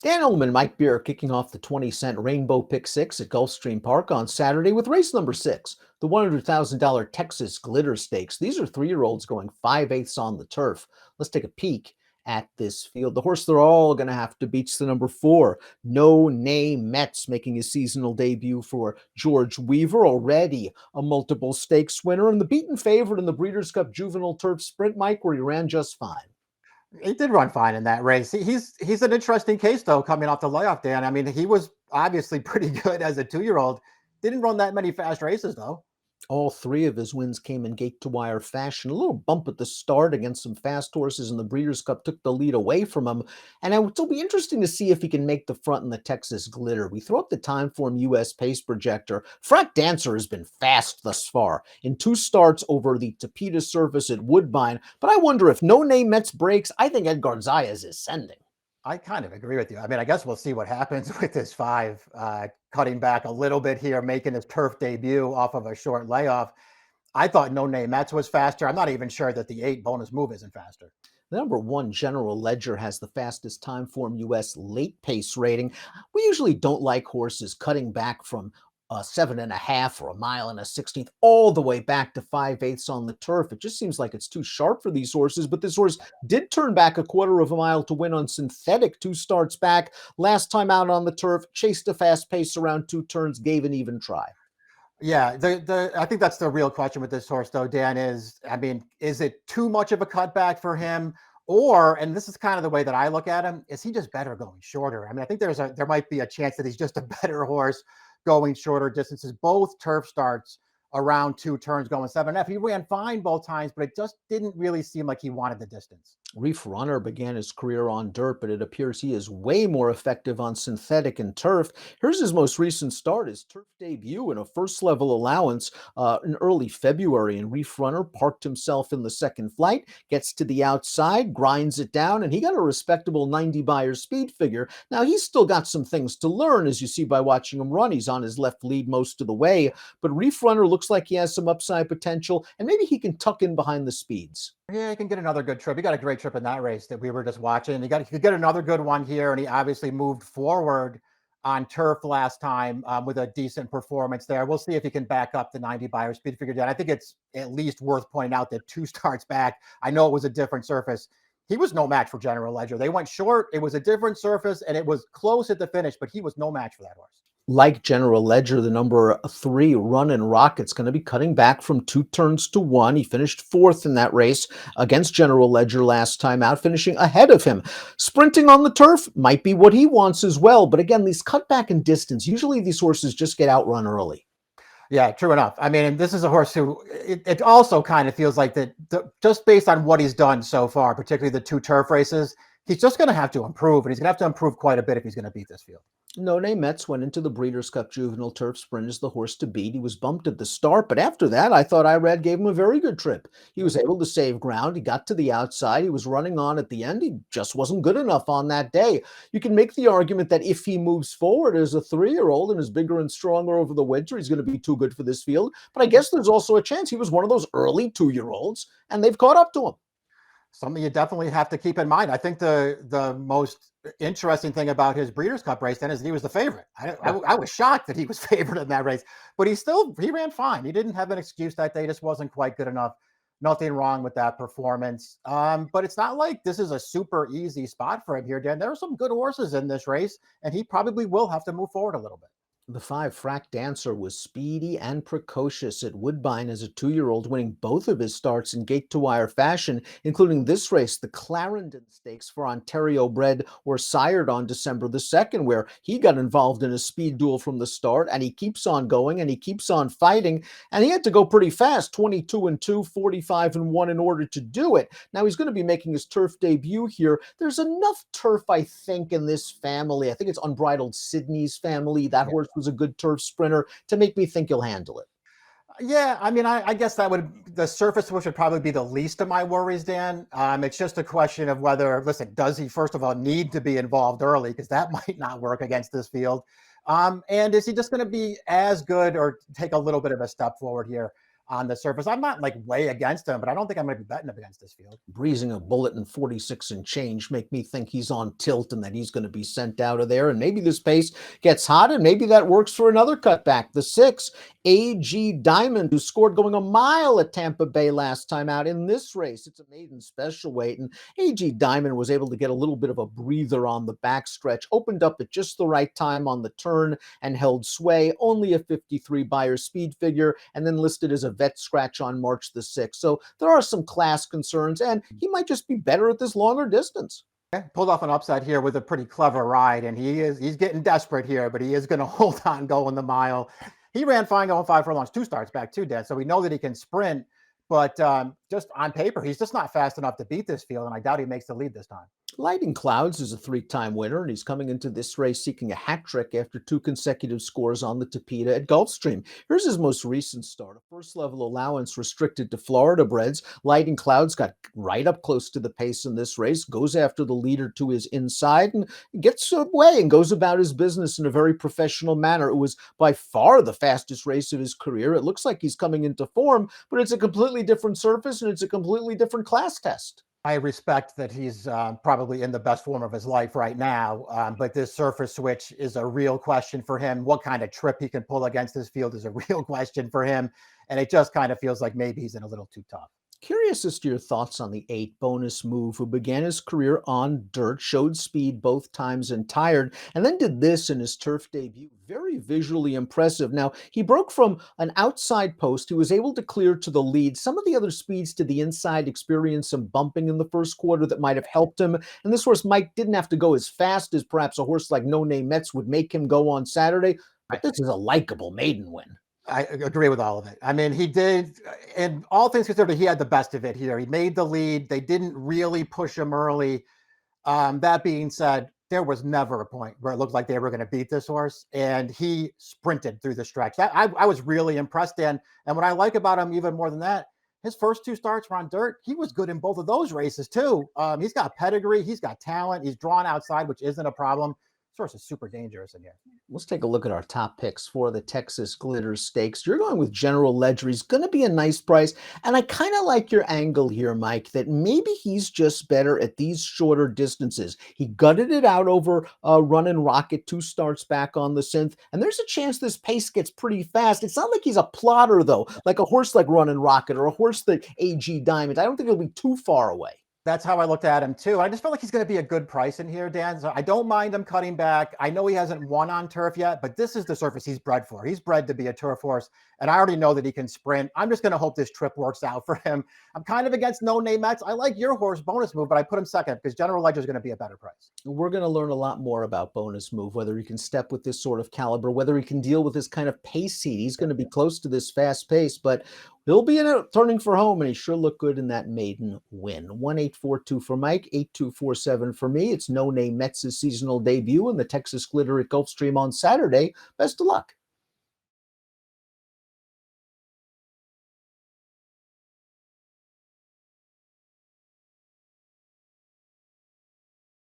Dan Illman, Mike Beer kicking off the 20-cent Rainbow Pick Six at Gulfstream Park on Saturday with race number six, the $100,000 Texas Glitter Stakes. These are three-year-olds going 5/8 on the turf. Let's take a peek at this field. The horse they're all going to have to beat's the number four, No Name Mets, making his seasonal debut for George Weaver, already a multiple stakes winner, and the beaten favorite in the Breeders' Cup Juvenile Turf Sprint, Mike, where he ran just fine. He did run fine in that race. He's an interesting case though, coming off the layoff, Dan. I mean, he was obviously pretty good as a 2-year-old. Didn't run that many fast races though. All three of his wins came in gate-to-wire fashion. A little bump at the start against some fast horses in the Breeders' Cup took the lead away from him. And it'll be interesting to see if he can make the front in the Texas Glitter. We throw up the Timeform US Pace Projector. Frack Dancer has been fast thus far in 2 starts over the Tapeta surface at Woodbine. But I wonder if No Name Mets breaks. I think Edgar Zayas is sending. I kind of agree with you. I mean, I guess we'll see what happens with this 5, cutting back a little bit here, making his turf debut off of a short layoff. I thought No Name Mets was faster. I'm not even sure that the 8 bonus move isn't faster. The number 1 General Ledger has the fastest Timeform US late pace rating. We usually don't like horses cutting back from 7.5 or a mile and a 16th all the way back to 5/8 on the turf. It just seems like it's too sharp for these horses, but this horse did turn back a quarter of a mile to win on synthetic 2 starts back. Last time out on the turf, chased a fast pace around 2 turns, gave an even try. Yeah, I think that's the real question with this horse, though, Dan, I mean, is it too much of a cutback for him? Or, and this is kind of the way that I look at him, is he just better going shorter? I mean, I think there might be a chance that he's just a better horse going shorter distances. Both turf starts around 2 turns going 7.5. He ran fine both times, but it just didn't really seem like he wanted the distance. Reef Runner began his career on dirt, but it appears he is way more effective on synthetic and turf. Here's his most recent start, his turf debut in a first-level allowance in early February. And Reef Runner parked himself in the second flight, gets to the outside, grinds it down, and he got a respectable 90 Beyer speed figure. Now, he's still got some things to learn, as you see by watching him run. He's on his left lead most of the way, but Reef Runner looks like he has some upside potential, and maybe he can tuck in behind the speeds. Yeah, he can get another good trip. He got a great trip in that race that we were just watching. He could get another good one here, and he obviously moved forward on turf last time with a decent performance there. We'll see if he can back up the 90 Beyer speed figure down. I think it's at least worth pointing out that 2 starts back, I know it was a different surface. He was no match for General Ledger. They went short. It was a different surface, and it was close at the finish, but he was no match for that horse. Like General Ledger, the number 3 Runnin' Rocket's going to be cutting back from 2 turns to 1. He finished 4th in that race against General Ledger last time out, finishing ahead of him. Sprinting on the turf might be what he wants as well, but again, these cut back in distance, usually these horses just get outrun early. Yeah, true enough. I mean, this is a horse who it also kind of feels like that just based on what he's done so far, particularly the 2 turf races, he's just going to have to improve, and he's going to have to improve quite a bit if he's going to beat this field. No Name Mets went into the Breeders' Cup Juvenile Turf Sprint as the horse to beat. He was bumped at the start, but after that, I thought Irad gave him a very good trip. He was able to save ground. He got to the outside. He was running on at the end. He just wasn't good enough on that day. You can make the argument that if he moves forward as a 3-year-old and is bigger and stronger over the winter, he's going to be too good for this field. But I guess there's also a chance he was one of those early 2-year-olds, and they've caught up to him. Something you definitely have to keep in mind. I think the most interesting thing about his Breeders' Cup race then is that he was the favorite. I was shocked that he was favored in that race, but he ran fine. He didn't have an excuse that day. He just wasn't quite good enough. Nothing wrong with that performance. But it's not like this is a super easy spot for him here, Dan. There are some good horses in this race, and he probably will have to move forward a little bit. The 5 Frack Dancer was speedy and precocious at Woodbine as a 2-year-old, winning both of his starts in gate-to-wire fashion, including this race, the Clarendon Stakes for Ontario bred or sired on December the 2nd, where he got involved in a speed duel from the start, and he keeps on going, and he keeps on fighting, and he had to go pretty fast, 22-2, 45-1 in order to do it. Now, he's going to be making his turf debut here. There's enough turf, I think, in this family. I think it's Unbridled Sydney's family. That horse was a good turf sprinter to make me think he'll handle it. Yeah, I mean, I guess the surface which would probably be the least of my worries, Dan. It's just a question of whether, listen, does he first of all need to be involved early, because that might not work against this field, and is he just going to be as good or take a little bit of a step forward here? on the surface. I'm not like way against him, but I don't think I'm going to be betting him against this field. Breezing a bullet in 46 and change make me think he's on tilt and that he's going to be sent out of there. And maybe this pace gets hot and maybe that works for another cutback. The 6, A.G. Diamond, who scored going a mile at Tampa Bay last time out in this race. It's a maiden special weight. And A.G. Diamond was able to get a little bit of a breather on the backstretch, opened up at just the right time on the turn and held sway. Only a 53 Beyer speed figure and then listed as a vet scratch on March the 6th. So there are some class concerns and he might just be better at this longer distance. Pulled off an upset here with a pretty clever ride, and he's getting desperate here, but he is going to hold on going the mile. He ran fine going 5 furlongs, 2 starts back too, Dan. So we know that he can sprint, but just on paper, he's just not fast enough to beat this field, and I doubt he makes the lead this time. Lighting Clouds is a 3-time winner, and he's coming into this race seeking a hat trick after 2 consecutive scores on the Tapeta at Gulfstream. Here's his most recent start, a first-level allowance restricted to Florida breds. Lighting Clouds got right up close to the pace in this race, goes after the leader to his inside, and gets away and goes about his business in a very professional manner. It was by far the fastest race of his career. It looks like he's coming into form, but it's a completely different surface, and it's a completely different class test. I respect that he's probably in the best form of his life right now, but this surface switch is a real question for him. What kind of trip he can pull against this field is a real question for him, and it just kind of feels like maybe he's in a little too tough. Curious as to your thoughts on the 8 Bonus Move, who began his career on dirt, showed speed both times and tired, and then did this in his turf debut. Very visually impressive. Now, he broke from an outside post. He was able to clear to the lead. Some of the other speeds to the inside experienced some bumping in the first quarter that might have helped him. And this horse, Mike, didn't have to go as fast as perhaps a horse like No Name Mets would make him go on Saturday. But this is a likable maiden win. I agree with all of it. I mean, he did, and all things considered, he had the best of it here. He made the lead. They didn't really push him early. That being said, there was never a point where it looked like they were going to beat this horse, and he sprinted through the stretch. I was really impressed, and what I like about him even more than that, his first 2 starts were on dirt. He was good in both of those races too. He's got pedigree. He's got talent. He's drawn outside, which isn't a problem. Source is super dangerous in here. Let's take a look at our top picks for the Texas Glitter Stakes. You're going with General Ledger. He's going to be a nice price. And I kind of like your angle here, Mike, that maybe he's just better at these shorter distances. He gutted it out over Runnin' Rocket 2 starts back on the synth. And there's a chance this pace gets pretty fast. It's not like he's a plotter, though, like a horse like Runnin' Rocket or a horse like A.G. Diamond. I don't think he'll be too far away. That's how I looked at him too. I just felt like he's going to be a good price in here, Dan. So I don't mind him cutting back. I know he hasn't won on turf yet, but this is the surface he's bred for. He's bred to be a turf horse, and I already know that he can sprint. I'm just going to hope this trip works out for him. I'm kind of against No Name Mets. I like your horse Bonus Move, but I put him second because General Ledger is going to be a better price. We're going to learn a lot more about Bonus Move, whether he can step with this sort of caliber, whether he can deal with this kind of pace heat. He's going to be close to this fast pace, but he'll be in it turning for home, and he sure looked good in that maiden win. 1842 for Mike, 8247 for me. It's No Name Mets' seasonal debut in the Texas Glitter at Gulfstream on Saturday. Best of luck.